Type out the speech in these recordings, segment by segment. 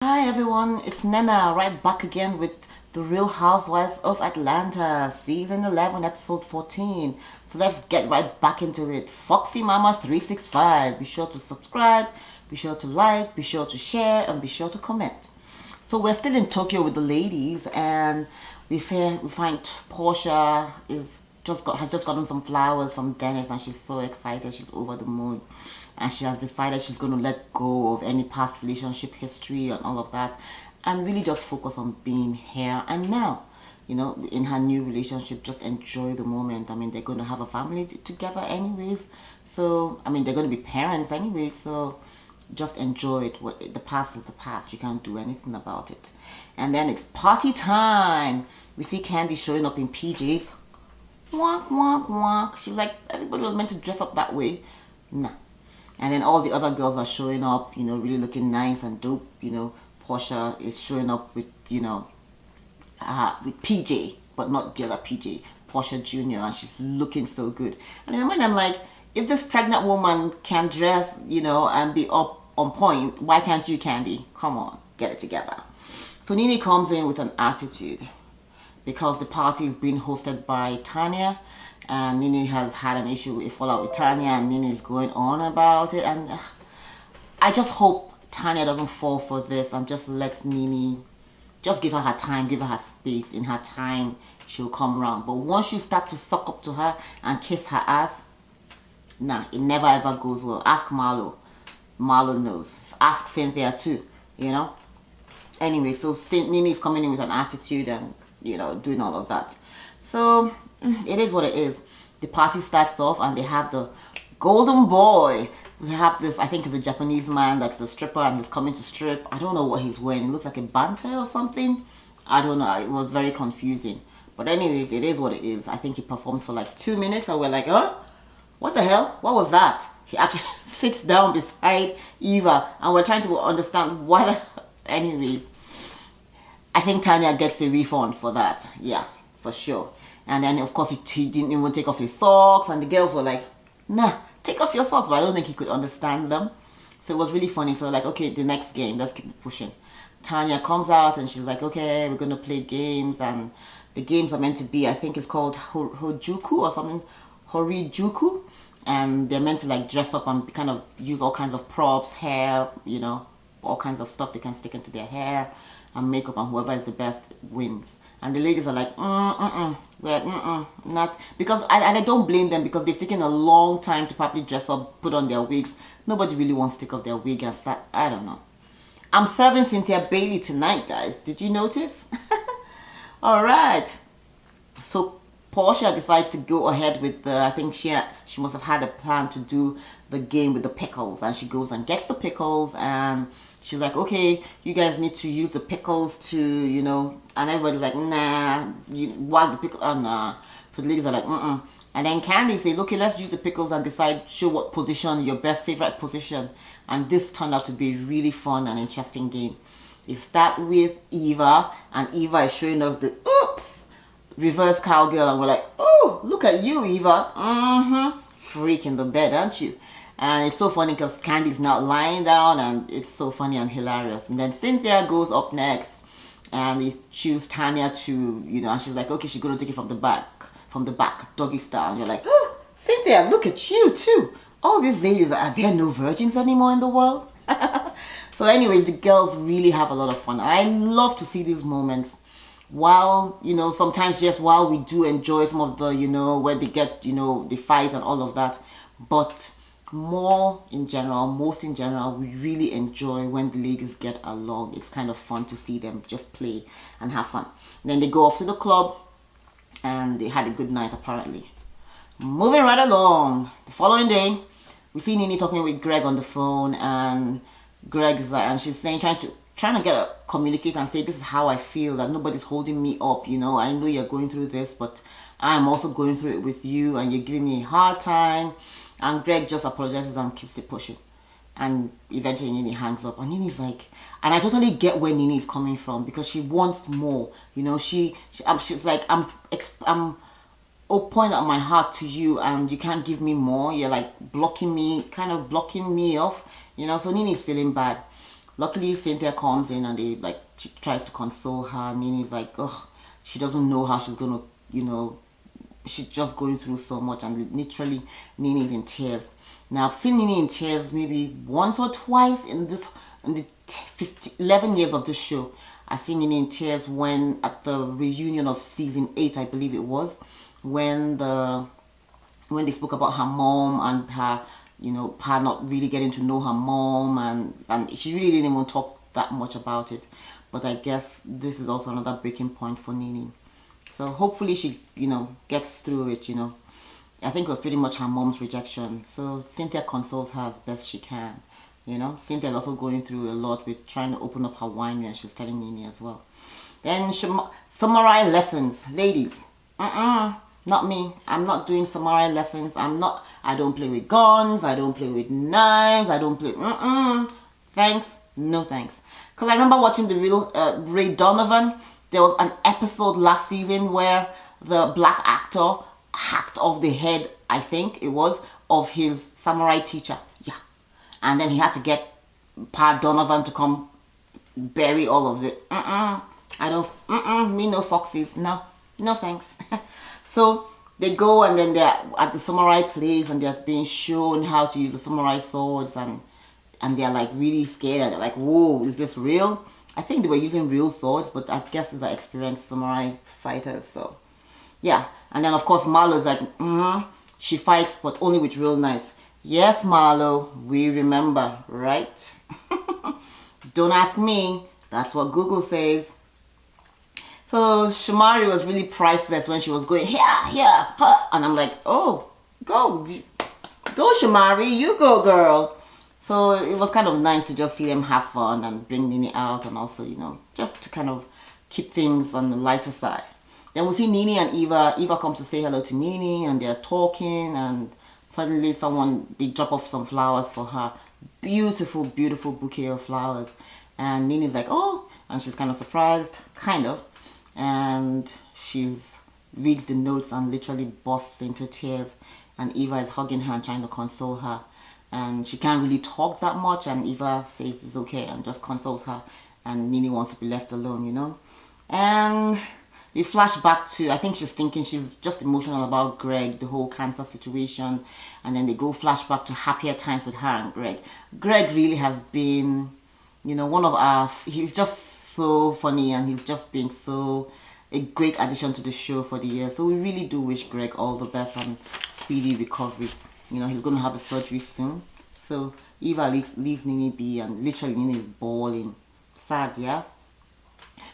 Hi everyone, it's Nena right back again with the Real Housewives of Atlanta, season 11, episode 14. So let's get right back into it. Foxy Mama 365. Be sure to subscribe, be sure to like, be sure to share, and be sure to comment. So we're still in Tokyo with the ladies, and we find Portia has just gotten some flowers from Dennis, and she's so excited. She's over the moon, and she has decided she's going to let go of any past relationship history and all of that, and really just focus on being here and now. In her new relationship, just enjoy the moment. I mean, they're going to have a family together anyways. So, I mean, they're going to be parents anyway. So, just enjoy it. The past is the past. You can't do anything about it. And then it's party time. We see Candy showing up in PJs. Wonk, wonk, wonk. She's like, everybody was meant to dress up that way. Nah. And then all the other girls are showing up, really looking nice and dope. Portia is showing up with PJ, but not the other PJ, Portia Jr., and she's looking so good. And in my mind, I'm like, if this pregnant woman can dress, and be up on point, why can't you, Candy? Come on, get it together. So Nene comes in with an attitude because the party is being hosted by Tanya, and Nene has had an issue with a fallout with Tanya, and Nene is going on about it, and I just hope Tanya doesn't fall for this and just lets Nene, just give her time, give her space. In her time, she'll come around. But once you start to suck up to her and kiss her ass, nah, it never ever goes well. Ask Marlo. Marlo knows. Ask Cynthia too. Anyway, so Nene is coming in with an attitude and, doing all of that. So, it is what it is. The party starts off and they have the golden boy. We have this, I think it's a Japanese man that's a stripper and he's coming to strip. I don't know what he's wearing. It looks like a bante or something. I don't know. It was very confusing. But anyways, it is what it is. I think he performed for like 2 minutes and we're like, huh? What the hell? What was that? He actually sits down beside Eva and we're trying to understand why the... Anyways, I think Tanya gets a refund for that. Yeah, for sure. And then, of course, he didn't even take off his socks. And the girls were like, nah, take off your socks. But I don't think he could understand them. So it was really funny. So like, okay, the next game, let's keep pushing. Tanya comes out and she's like, okay, we're going to play games. And the games are meant to be, I think it's called Hojuku or something. Horijuku. And they're meant to like dress up and kind of use all kinds of props, hair, all kinds of stuff they can stick into their hair and makeup, and whoever is the best wins. And the ladies are like, not, because, and I don't blame them because they've taken a long time to probably dress up, put on their wigs. Nobody really wants to take off their wig and start, I don't know. I'm serving Cynthia Bailey tonight, guys. Did you notice? Alright. So Portia decides to go ahead with the, I think she must have had a plan to do the game with the pickles. And she goes and gets the pickles and she's like, okay, you guys need to use the pickles to, and everybody's like, nah, you wag the pickle, oh, nah. So the ladies are like, And then Candy says, okay, let's use the pickles and decide, show what position, your best favorite position. And this turned out to be a really fun and interesting game. They start with Eva, and Eva is showing us the, oops, reverse cowgirl, and we're like, oh, look at you, Eva. Freak in the bed, aren't you? And it's so funny because Candy's now lying down and it's so funny and hilarious. And then Cynthia goes up next and they choose Tanya to, and she's like, okay, she's going to take it from the back, doggy style. And you're like, oh, Cynthia, look at you too. All these ladies, are there no virgins anymore in the world? So anyways, the girls really have a lot of fun. I love to see these moments while, sometimes just while we do enjoy some of the, where they get, the fight and all of that. But most in general, we really enjoy when the ladies get along. It's kind of fun to see them just play and have fun. Then they go off to the club and they had a good night apparently. Moving right along, the following day, we see Nene talking with Greg on the phone, and Greg is like, and she's saying, trying to get a communicate and say, this is how I feel, that nobody's holding me up, I know you're going through this, but I'm also going through it with you, and you're giving me a hard time. And Greg just apologizes and keeps it pushing. And eventually Nene hangs up. And Nene's like, and I totally get where Nene is coming from because she wants more. She's like, I'm pointing out my heart to you and you can't give me more. You're like blocking me, kind of blocking me off. So Nene is feeling bad. Luckily, Cynthia comes in and she tries to console her. Nini's like, ugh, she doesn't know how she's gonna, she's just going through so much, and literally Nini's in tears. Now I've seen Nini in tears maybe once or twice in the 11 years of this show. I've seen Nini in tears when at the reunion of season 8, I believe it was, when they spoke about her mom and her, her not really getting to know her mom, and she really didn't even talk that much about it. But I guess this is also another breaking point for Nini. So hopefully she, gets through it, I think it was pretty much her mom's rejection. So Cynthia consoles her as best she can. Cynthia's also going through a lot with trying to open up her winery, and she's telling Nini as well. Then samurai lessons. Ladies, not me. I'm not doing samurai lessons. I don't play with guns. I don't play with knives. I don't play, thanks, no thanks. Because I remember watching the real Ray Donovan. There was an episode last season where the black actor hacked off the head, I think it was, of his samurai teacher. Yeah. And then he had to get Pa Donovan to come bury all of it. I don't, me no foxes. No thanks. So they go, and then they're at the samurai place, and they're being shown how to use the samurai swords, and they're like really scared, and they're like, whoa, is this real? I think they were using real swords, but I guess they're experienced samurai fighters, so yeah. And then of course Marlo's like, she fights, but only with real knives. Yes, Marlo, we remember, right? Don't ask me, that's what Google says. So Shamari was really priceless when she was going, here, and I'm like, oh, go Shamari, you go, girl. So it was kind of nice to just see them have fun and bring Nini out, and also, just to kind of keep things on the lighter side. Then we see Nini and Eva. Eva comes to say hello to Nini, and they're talking, and suddenly they drop off some flowers for her. Beautiful, beautiful bouquet of flowers. And Nini's like, oh, and she's kind of surprised, kind of. And she reads the notes and literally bursts into tears. And Eva is hugging her and trying to console her. And she can't really talk that much, and Eva says it's okay and just consoles her. And Nini wants to be left alone, And we flash back to, I think she's thinking she's just emotional about Greg, the whole cancer situation. And then they go flashback to happier times with her and Greg. Greg really has been, he's just so funny, and he's just been a great addition to the show for the year. So we really do wish Greg all the best and speedy recovery. He's going to have a surgery soon. So Eva leaves Nini be, and literally Nini is bawling. Sad, yeah?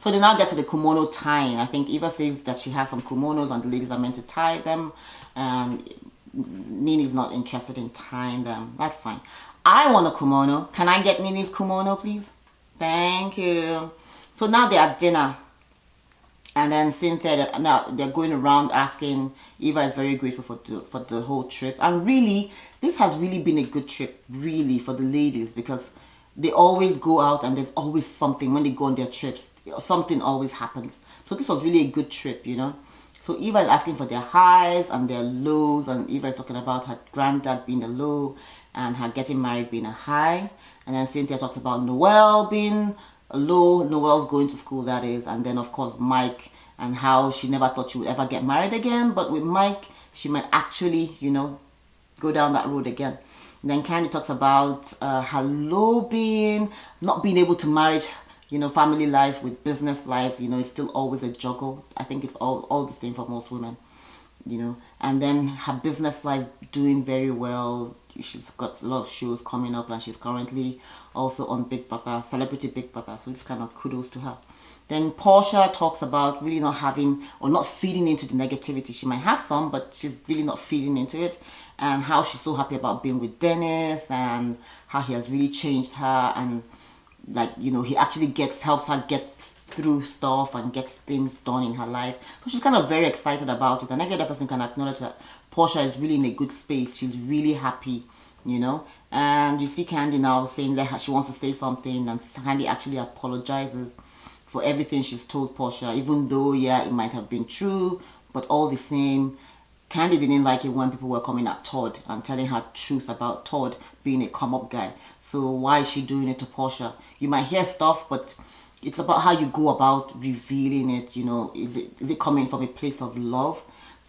So they now get to the kimono tying. I think Eva says that she has some kimonos and the ladies are meant to tie them. And Nini's not interested in tying them. That's fine. I want a kimono. Can I get Nini's kimono, please? Thank you. So now they're at dinner. And then Cynthia, now they're going around asking. Eva is very grateful for the whole trip. And really, this has really been a good trip, really, for the ladies, because they always go out and there's always something. When they go on their trips, something always happens. So this was really a good trip, So Eva is asking for their highs and their lows, and Eva is talking about her granddad being a low and her getting married being a high. And then Cynthia talks about Noelle being a low, Noelle's going to school, that is. And then of course Mike, and how she never thought she would ever get married again, but with Mike she might actually, go down that road again. And then Candy talks about her low being, not being able to marry, family life with business life, it's still always a juggle. I think it's all the same for most women, And then her business life doing very well. She's got a lot of shows coming up, and she's currently also on Big Brother, Celebrity Big Brother, so it's kind of kudos to her. Then Portia talks about really not having or not feeding into the negativity. She might have some, but she's really not feeding into it. And how she's so happy about being with Dennis, and how he has really changed her, and he actually helps her get through stuff and gets things done in her life. So she's kind of very excited about it, and every other person can acknowledge that Portia is really in a good space. She's really happy, And you see Candy now saying that she wants to say something, and Candy actually apologizes for everything she's told Portia, even though, yeah, it might have been true, but all the same, Candy didn't like it when people were coming at Todd and telling her truth about Todd being a come-up guy. So why is she doing it to Portia? You might hear stuff, but it's about how you go about revealing it. You know, is it coming from a place of love?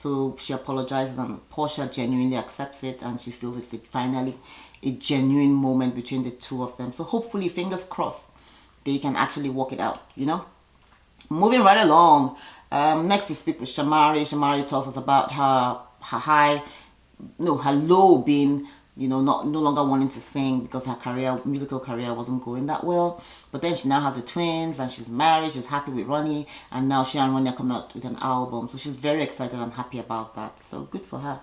So she apologizes, and Portia genuinely accepts it, and she feels it's finally a genuine moment between the two of them. So hopefully, fingers crossed, they can actually work it out, you know. Moving right along, next we speak with Shamari. Shamari tells us about her low being, you know, no longer wanting to sing because her musical career wasn't going that well. But then she now has the twins and she's married, she's happy with Ronnie, and now she and Ronnie are coming out with an album. So she's very excited and happy about that. So good for her.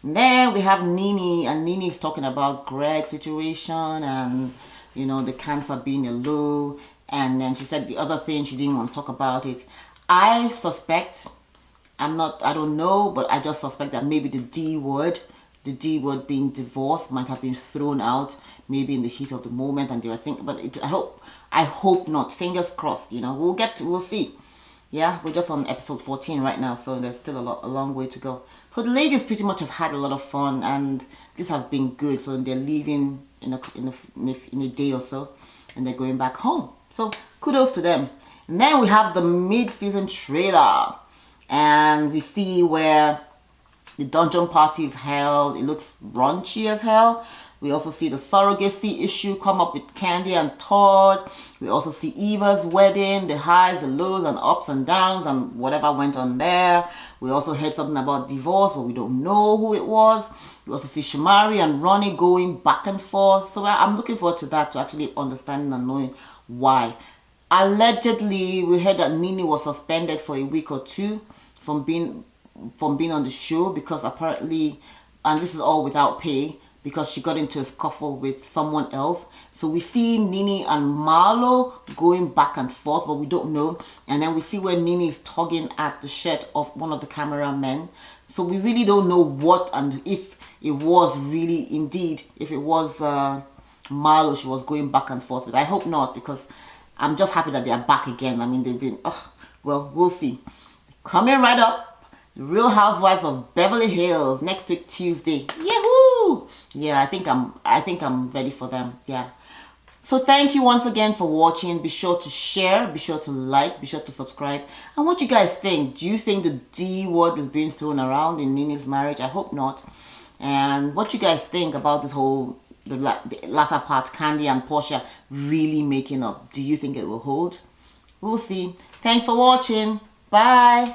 And then we have Nene, and Nene is talking about Greg's situation and, you know, the cancer being a low. And then she said the other thing, she didn't want to talk about it. I suspect, I don't know, but I just suspect that maybe the D word being divorce might have been thrown out maybe in the heat of the moment, and they were thinking, but I hope not. Fingers crossed, you know. We'll see. Yeah, we're just on episode 14 right now, so there's still a long way to go. So the ladies pretty much have had a lot of fun, and this has been good. So they're leaving in a day or so, and they're going back home. So kudos to them. And then we have the mid-season trailer, and we see where the dungeon party is held. It looks raunchy as hell. We also see the surrogacy issue come up with Candy and Todd. We also see Eva's wedding, the highs, the lows, and ups and downs, and whatever went on there. We also heard something about divorce, but we don't know who it was. We also see Shamari and Ronnie going back and forth. So I'm looking forward to that, to actually understanding and knowing why. Allegedly, we heard that Nene was suspended for a week or two from being on the show because apparently, and this is all without pay, because she got into a scuffle with someone else. So we see Nene and Marlo going back and forth, but we don't know. And then we see where Nene is tugging at the shirt of one of the cameramen. So we really don't know what, and if it was really indeed, if it was Marlo she was going back and forth with. I hope not, because I'm just happy that they are back again. I mean, they've been, well, we'll see. Coming right up, the Real Housewives of Beverly Hills next week Tuesday. Yahoo! Yeah, I think I'm ready for them. Yeah. So thank you once again for watching. Be sure to share, be sure to like, be sure to subscribe. And what you guys think? Do you think the D word is being thrown around in Nene's marriage? I hope not. And what you guys think about this whole the latter part, Candy and Portia really making up? Do you think it will hold? We'll see. Thanks for watching. Bye.